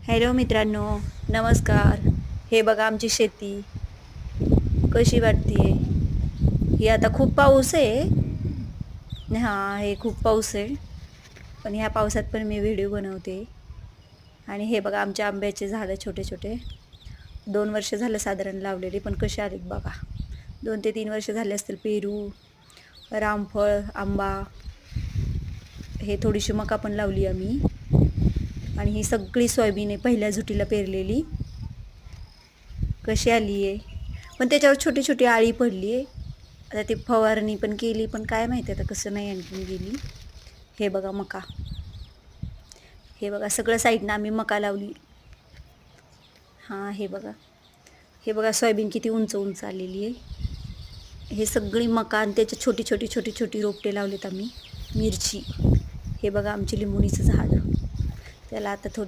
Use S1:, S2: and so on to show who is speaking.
S1: Hello मित्रांनो, नमस्कार. हे बघा आमची शेती कशी वाटते. ही आता खूप पाऊस आहे. हां, हे खूप पाऊस आहे. पण ह्या पावसात पण मी व्हिडिओ बनवते. आणि हे बघा आमच्या आंब्याचे झाडं छोटे छोटे 2 वर्ष झालं साधारण लावलेली, पण कसे आलेत बघा. 2 ते 3 वर्ष झाले असतील. पेरू, रामफळ, आंबा, हे थोडीशी मका पण लावली आम्ही. आणि ही सगळी सोयाबीन आहे पहिल्या झुटीला पेरलेली. कशी आली आहे, पण त्याच्यावर छोटी छोटी आळी पडली आहे. आता ती फवारणी पण केली, पण काय माहिती आता कसं नाही आणखीन गेली. हे बघा मका, हे बघा सगळं साईडनं आम्ही मका लावली. हां, हे बघा सोयाबीन किती उंच उंच आलेली आहे. हे सगळी मका आणि त्याच्या छोटी छोटी छोटी छोटी रोपटे लावलेत आम्ही. मिरची, हे बघा आमची लिंबुणीचं झाड, त्याला आता थोडी